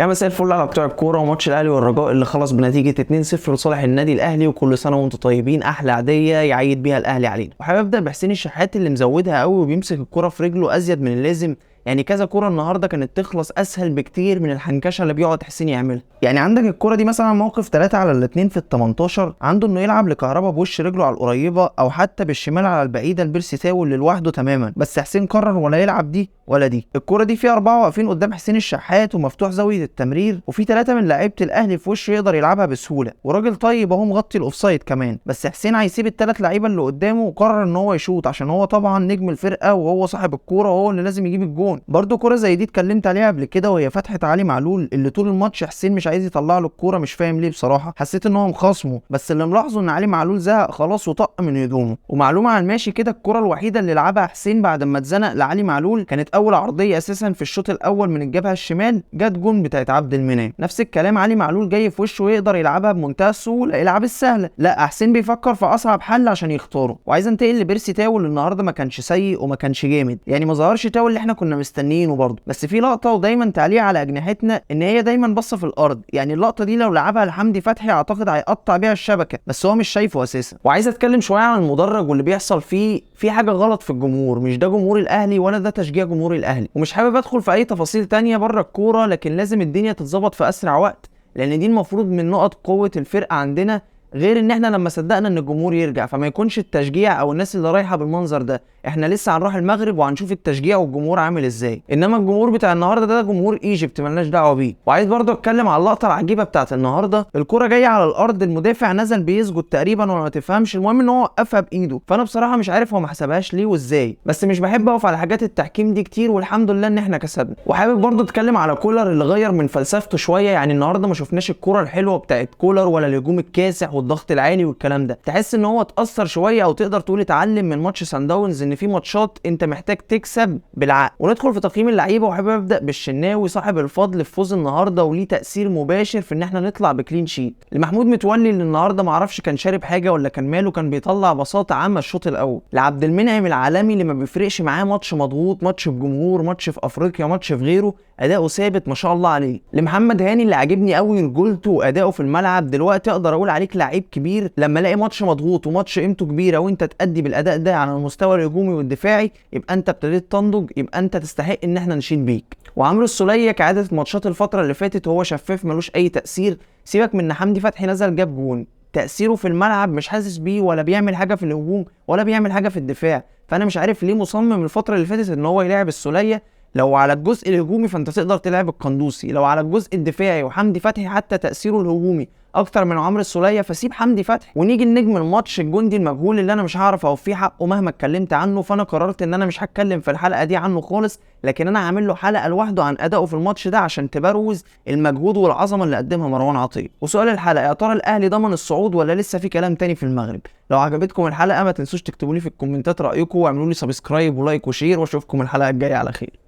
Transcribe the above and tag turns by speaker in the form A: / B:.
A: يا مساء الفل على بتوع الكوره وماتش الاهلي والرجاء اللي خلص بنتيجه 2-0 لصالح النادي الاهلي، وكل سنه وانتم طيبين. احلى عاديه يعيد بيها الاهلي علينا. وحابب ابدا بحسين الشحات اللي مزودها قوي وبيمسك الكوره في رجله ازيد من اللازم. يعني كذا كوره النهارده كانت تخلص اسهل بكتير من الحنكشه اللي بيقعد حسين يعملها. يعني عندك الكوره دي مثلا موقف 3 على 2 في ال 18، عنده انه يلعب لكهربا بوش رجله على القريبه او حتى بالشمال على البعيده لبيرسي تاو اللي لوحده تماما، بس حسين قرر ولا يلعب دي ولا دي. الكوره دي فيها 4 واقفين قدام حسين الشحات ومفتوح زاويه التمرير، وفي 3 من لعيبه الاهلي في وشه يقدر يلعبها بسهوله، وراجل طيب اهو مغطي الاوفسايد كمان. بس حسين هيسيب ال3 لعيبه اللي قدامه وقرر ان هو يشوط عشان هو طبعا نجم الفرقه وهو صاحب الكوره وهو اللي لازم يجيب الجون. برده كوره زي دي اتكلمت عليها قبل كده، وهي فتحه علي معلول اللي طول الماتش حسين مش عايز يطلع له الكوره، مش فاهم ليه بصراحه. حسيت ان هو مخاصمه، بس اللي ملاحظه ان علي معلول زهق خلاص وطق من هدومه. ومعلومه على الماشي كده، الكوره الوحيده اللي لعبها حسين بعد ما اتزنق لعلي معلول كانت اول عرضيه اساسا في الشوط الاول من الجبهه الشمال، جت جون بتاعت عبد المنعم. نفس الكلام، علي معلول جاي في وشه ويقدر يلعبها بمنتهى السهوله، يلعب السهله. لا، حسين بيفكر في اصعب حل عشان يختاره. وعايز انتقل لبيرسي تاو اللي النهارده ما كانش سيء وما كانش جامد، يعني ما ظهرش تاو اللي احنا كنا مستنيينه برضه. بس في لقطه ودايما تعليق على اجنحتنا ان هي دايما باصه في الارض، يعني اللقطه دي لو لعبها لحمدي فتحي اعتقد هيقطع بيها الشبكه، بس هو مش شايفه اساسا. وعايز اتكلم شويه عن المدرج واللي بيحصل فيه. في حاجه غلط في الجمهور، مش ده جمهور الاهلي ولا ده تشجيع جمهور الاهلي. ومش حابب ادخل في اي تفاصيل تانية بره الكوره، لكن لازم الدنيا تتظبط في اسرع وقت، لان دي المفروض من نقط قوه الفرقه عندنا. غير ان احنا لما صدقنا ان الجمهور يرجع، فما يكونش التشجيع او الناس اللي رايحه بالمنظر ده. احنا لسه هنروح المغرب وهنشوف التشجيع والجمهور عامل ازاي، انما الجمهور بتاع النهارده ده جمهور ايجيبت ملناش دعوه بيه. وعايز برضو اتكلم على اللقطه العجيبه بتاعت النهارده. الكوره جايه على الارض، المدافع نزل بيسجد تقريبا وما تفهمش، المهم ان هو وقفها بايده. فانا بصراحه مش عارف هو ما حسبهاش ليه وازاي، بس مش بحب اقف على حاجات التحكيم دي كتير، والحمد لله ان احنا كسبنا. وحابب برضو اتكلم على كولر اللي غير من فلسفته شويه. يعني النهارده ما شفناش الكوره الحلوه بتاعت كولر ولا الهجوم الكاسح والضغط العالي الكلام ده. تحس ان هو اتاثر شويه، او تقدر تقول اتعلم من ماتش سان داونز ان في ماتشات انت محتاج تكسب بالعقل. وندخل في تقييم اللعيبه، وحابب ابدا بالشناوي صاحب الفضل في فوز النهارده وليه تاثير مباشر في ان احنا نطلع بكلين شيت. لمحمود متولي اللي النهارده ما اعرفش كان شارب حاجه ولا كان ماله، كان بيطلع بساطه عامه الشوط الاول. لعبد المنعم العالمي اللي ما بيفرقش معاه ماتش مضغوط، ماتش بجمهور، ماتش في افريقيا، ماتش في غيره، اداؤه ثابت ما شاء الله عليه. لمحمد هاني اللي عاجبني قوي رجولته واداؤه في الملعب، دلوقتي اقدر اقول عليك لعيب كبير لما الاقي ماتش مضغوط وماتش قيمته كبيره وانت تأدي بالاداء ده على المستوى الهجومي والدفاعي، يبقى انت ابتديت تنضج، يبقى انت تستحق ان احنا نشيد بيك. وعمرو السوليه كعاده ماتشات الفتره اللي فاتت هو شفاف ملوش اي تاثير. سيبك من ان حمدي فتحي نزل جاب جون، تاثيره في الملعب مش حاسس بيه، ولا بيعمل حاجه في الهجوم ولا بيعمل حاجه في الدفاع. فانا مش عارف ليه مصمم الفتره اللي فاتت ان هو يلعب السوليه. لو على الجزء الهجومي فانت تقدر تلعب القندوسي، لو على الجزء الدفاعي وحمدي فتحي حتى تاثيره الهجومي اكتر من عمرو السوليه فسيب حمدي فتحي. ونيجي النجم الماتش الجندي المجهول اللي انا مش هعرف اوفيه حقه مهما اتكلمت عنه، فانا قررت ان انا مش هتكلم في الحلقه دي عنه خالص، لكن انا عامل له حلقه لوحده عن ادائه في الماتش ده عشان تبروز المجهود والعظمه اللي قدمها مروان عطيه. وسؤال الحلقه، يا ترى الاهلي ضمن الصعود ولا لسه في كلام تاني في المغرب؟ لو عجبتكم الحلقه ما تنسوش تكتبوا لي في الكومنتات رايكم، واعملوا لي سبسكرايب ولايك وشير، واشوفكم الحلقه الجايه على خير.